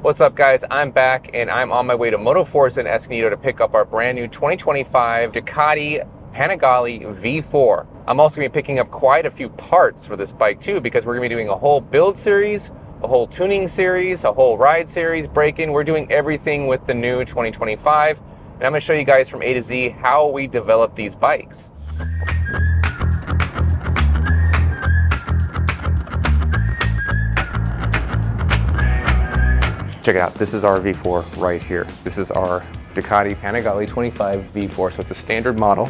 What's up, guys? I'm back and I'm on my way to Moto Forza in Escondido to pick up our brand new 2025 Ducati Panigale V4. I'm also going to be picking up quite a few parts for this bike too, because we're going to be doing a whole build series, a whole tuning series, a whole ride series, break-in. We're doing everything with the new 2025, and I'm going to show you guys from A to Z how we develop these bikes. Check it out, this is our V4 right here. This is our Ducati Panigale 25 V4, so it's a standard model.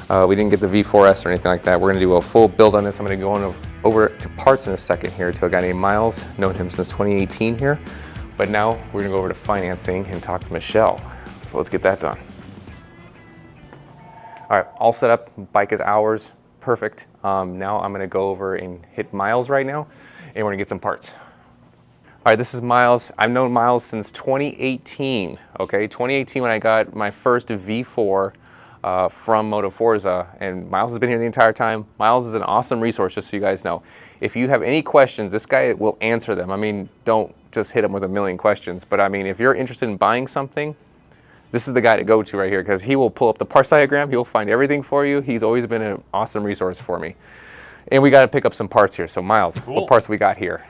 We didn't get the V4S or anything like that. We're gonna do a full build on this. I'm gonna go on over to parts in a second here to a guy named Miles. Known him since 2018 here. But now we're gonna go over to financing and talk to Michelle. So let's get that done. All right, all set up, bike is ours, perfect. Now I'm gonna go over and hit Miles right now, and we're gonna get some parts. All right, this is Miles. I've known Miles since 2018, okay? 2018 when I got my first V4 from Moto Forza, and Miles has been here the entire time. Miles is an awesome resource, just so you guys know. If you have any questions, this guy will answer them. I mean, don't just hit him with a million questions, but I mean, if you're interested in buying something, this is the guy to go to right here, because he will pull up the parts diagram, he will find everything for you. He's always been an awesome resource for me. And we got to pick up some parts here. So Miles, cool. What parts we got here?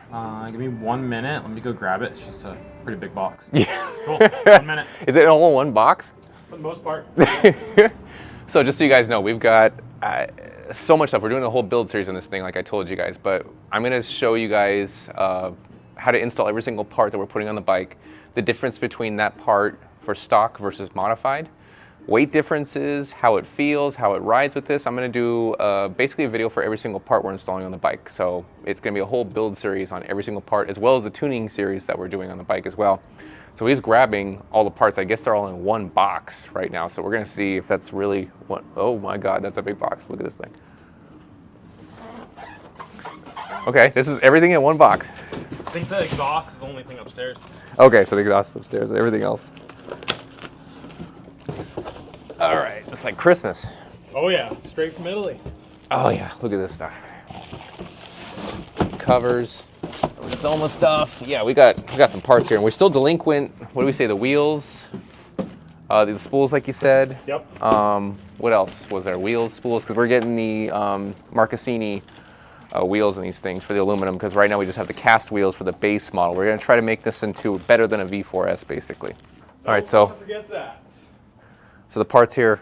Give me 1 minute. Let me go grab it. It's just a pretty big box. Yeah. Cool. 1 minute. Is it all in one box? For the most part. So just so you guys know, we've got so much stuff. We're doing a whole build series on this thing, like I told you guys. But I'm going to show you guys how to install every single part that we're putting on the bike, the difference between that part for stock versus modified, weight differences, how it feels, how it rides with this. I'm going to do basically a video for every single part we're installing on the bike. So it's going to be a whole build series on every single part, as well as the tuning series that we're doing on the bike as well. So he's grabbing all the parts. I guess they're all in one box right now. So we're going to see if that's really what. Oh my God, that's a big box. Look at this thing. Okay, this is everything in one box. I think the exhaust is the only thing upstairs. Okay, so the exhaust is upstairs and everything else. All right, it's like Christmas. Oh yeah, straight from Italy. Oh yeah, look at this stuff. Covers, Soma stuff. Yeah, we got some parts here, and we're still delinquent. What do we say? The wheels, the spools, like you said. Yep. What else was there? Wheels, spools, because we're getting the Marcassini wheels in these things for the aluminum. Because right now we just have the cast wheels for the base model. We're gonna try to make this into better than a V4S, basically. All right, so. Don't forget that. So the parts here,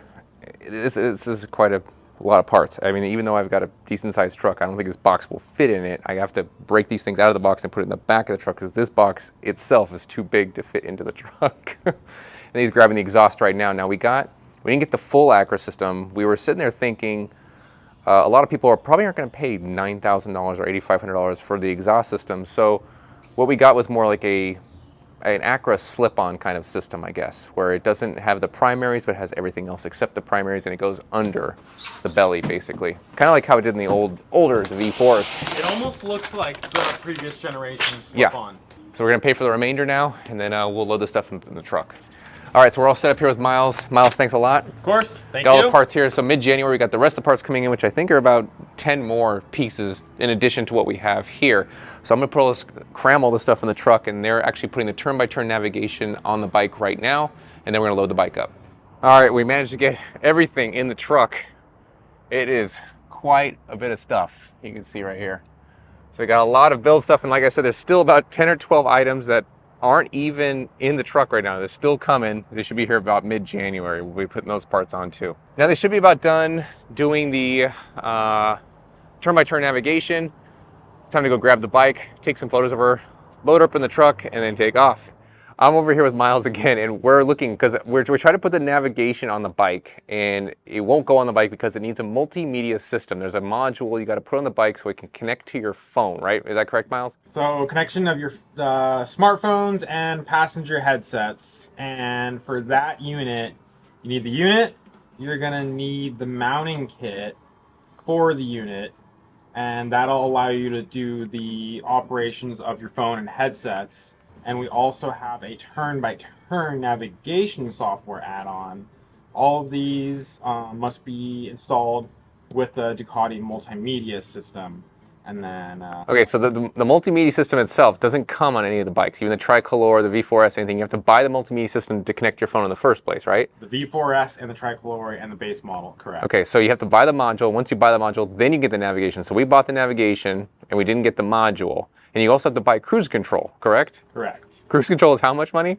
this is quite a lot of parts. I mean, even though I've got a decent sized truck, I don't think this box will fit in it. I have to break these things out of the box and put it in the back of the truck, because this box itself is too big to fit into the truck. And he's grabbing the exhaust right now. Now we didn't get the full Acura system. We were sitting there thinking, a lot of people probably aren't going to pay $9,000 or $8,500 for the exhaust system. So what we got was more like an Acura slip-on kind of system, I guess, where it doesn't have the primaries, but has everything else except the primaries, and it goes under the belly, basically. Kind of like how it did in the older V4s. It almost looks like the previous generation slip-on. Yeah. So we're gonna pay for the remainder now, and then we'll load this stuff in the truck. All right, so we're all set up here with Miles. Miles, thanks a lot. Of course, thank you. Got all the parts here. So mid-January, we got the rest of the parts coming in, which I think are about 10 more pieces in addition to what we have here. So I'm gonna cram all this stuff in the truck, and they're actually putting the turn-by-turn navigation on the bike right now, and then we're gonna load the bike up. All right, we managed to get everything in the truck. It is quite a bit of stuff, you can see right here. So we got a lot of build stuff, and like I said, there's still about 10 or 12 items that aren't even in the truck right now. They're still coming. They should be here about mid-January. We'll be putting those parts on too. Now they should be about done doing the turn-by-turn navigation. It's time to go grab the bike, take some photos of her, load her up in the truck, and then take off. I'm over here with Miles again, and we're looking, because we're trying to put the navigation on the bike, and it won't go on the bike because it needs a multimedia system. There's a module you got to put on the bike so it can connect to your phone, right? Is that correct, Miles? So connection of your smartphones and passenger headsets. And for that unit, you need the unit. You're gonna need the mounting kit for the unit, and that'll allow you to do the operations of your phone and headsets. And we also have a turn-by-turn navigation software add-on. All of these must be installed with the Ducati multimedia system. And then Okay, so the multimedia system itself doesn't come on any of the bikes, even the Tricolor, the V4S, anything. You have to buy the multimedia system to connect your phone in the first place, right? the V4S and the Tricolor and the base model, correct. Okay, so you have to buy the module. Once you buy the module, then you get the navigation. So we bought the navigation, and we didn't get the module. And you also have to buy cruise control, correct? Correct. Cruise control is how much money?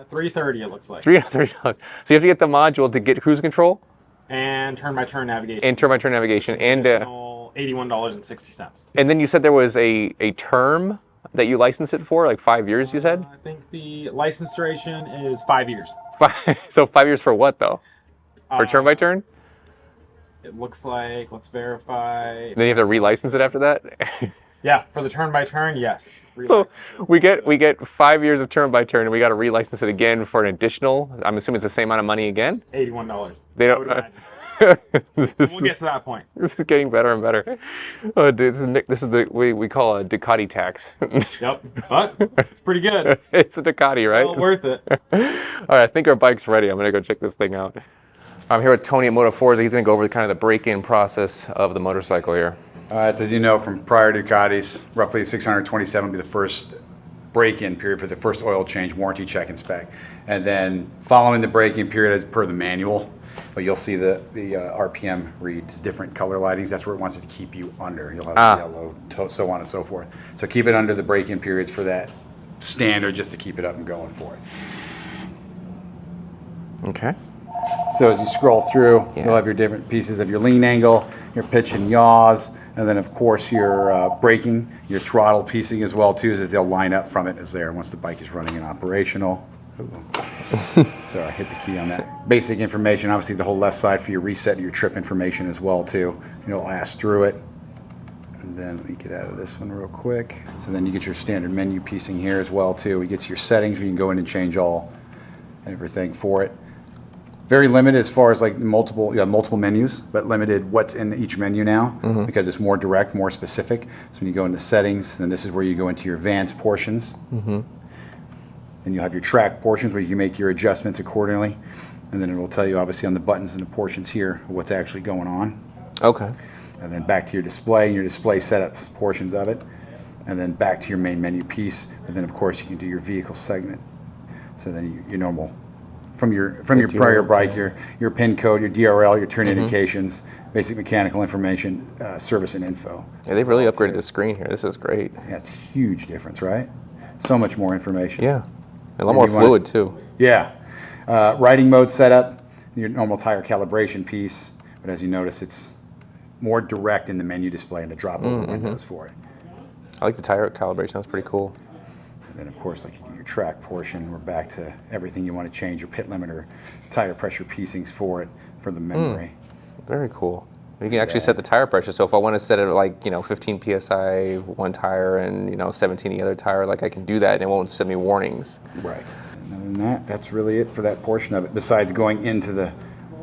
$330 it looks like. $330. So you have to get the module to get cruise control? And turn-by-turn navigation. And turn-by-turn navigation. And $81.60. And then you said there was a term that you licensed it for, like 5 years, you said? I think the license duration is 5 years. So 5 years for what, though? For turn-by-turn? It looks like, let's verify. And then you have to relicense it after that? Yeah, for the turn-by-turn, yes. So we get 5 years of turn-by-turn, and we got to relicense it again for an additional, I'm assuming it's the same amount of money again? $81. They don't... We'll get to that point. This is getting better and better. Oh, dude, this is the we call a Ducati tax. Yep, but it's pretty good. It's a Ducati, right? Well worth it. All right, I think our bike's ready. I'm gonna go check this thing out. I'm here with Tony at Moto Forza. He's gonna go over kind of the break-in process of the motorcycle here. As you know from prior Ducatis, roughly 627 will be the first break-in period for the first oil change, warranty check and spec. And then following the break-in period as per the manual, but you'll see the RPM reads different color lightings. That's where it wants it to keep you under. You'll have yellow, so on and so forth. So keep it under the break-in periods for that standard just to keep it up and going for it. Okay. So as you scroll through, you'll have your different pieces of your lean angle, your pitch and yaws, and then of course your braking, your throttle piecing as well too, as they'll line up from it as there once the bike is running and operational. So I hit the key on that. Basic information, obviously the whole left side for your reset and your trip information as well too. You'll ask through it. And then let me get out of this one real quick. So then you get your standard menu piecing here as well too. You get to your settings where you can go in and change all and everything for it. Very limited as far as like multiple menus, but limited what's in each menu now because it's more direct, more specific. So when you go into settings, then this is where you go into your advanced portions. Then you'll have your track portions where you can make your adjustments accordingly. And then it will tell you obviously on the buttons and the portions here what's actually going on. Okay. And then back to your display and your display setups portions of it. And then back to your main menu piece. And then of course you can do your vehicle segment. So then your normal from your prior bike, your pin code, your DRL, your turn indications, basic mechanical information, service and info. Yeah, they've really upgraded the screen here. This is great. Yeah, it's a huge difference, right? So much more information. Yeah. A lot more fluid too. Yeah. Riding mode setup, your normal tire calibration piece, but as you notice, it's more direct in the menu display and the drop over windows for it. I like the tire calibration. That's pretty cool. And then, of course, like your track portion, we're back to everything you want to change, your pit limiter, tire pressure piecings for it, for the memory. Very cool. You can actually set the tire pressure. So if I want to set it at like, 15 PSI one tire and, 17 the other tire, like I can do that and it won't send me warnings. Right. And other than that, that's really it for that portion of it, besides going into the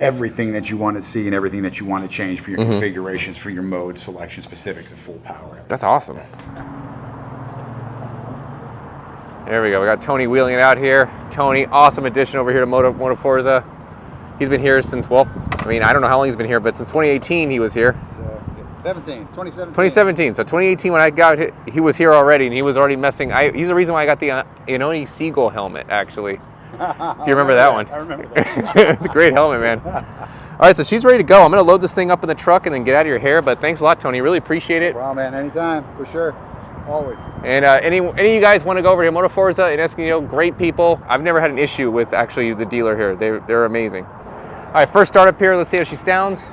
everything that you want to see and everything that you want to change for your configurations, for your mode selection specifics of full power. That's awesome. There we go. We got Tony wheeling it out here. Tony, awesome addition over here to Moto Forza. He's been here since, I don't know how long he's been here, but since 2018 he was here. 2017. So 2018 when I got it, he was here already, and he was already messing. He's the reason why I got the Iannone Seagull helmet, actually. If you remember that one. I remember that. It's a great helmet, man. All right, so she's ready to go. I'm going to load this thing up in the truck and then get out of your hair, but thanks a lot, Tony. Really appreciate it. Wow, man, anytime, for sure. Always. And any of you guys want to go over to Moto Forza in Escondido, great people. I've never had an issue with actually the dealer here. They're amazing. All right, first start up here. Let's see how she sounds.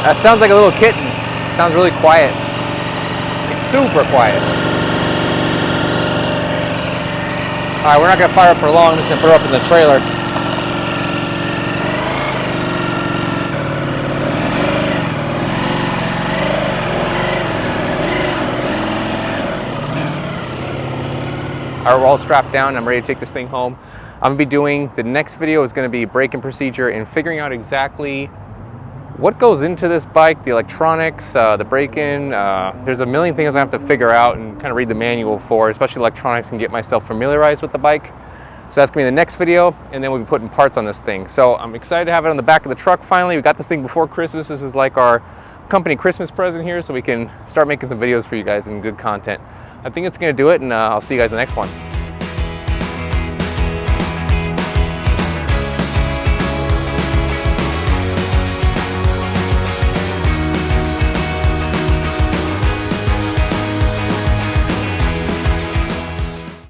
That sounds like a little kitten. Sounds really quiet. It's super quiet. All right, we're not gonna fire up for long. I'm just gonna put her up in the trailer. All right, we're all strapped down. I'm ready to take this thing home. I'm gonna be doing, the next video is gonna be braking procedure and figuring out exactly what goes into this bike, the electronics, the braking. There's a million things I have to figure out and kind of read the manual for, especially electronics, and get myself familiarized with the bike. So that's gonna be the next video, and then we'll be putting parts on this thing. So I'm excited to have it on the back of the truck finally. We got this thing before Christmas. This is like our company Christmas present here, so we can start making some videos for you guys and good content. I think it's gonna do it, and I'll see you guys in the next one.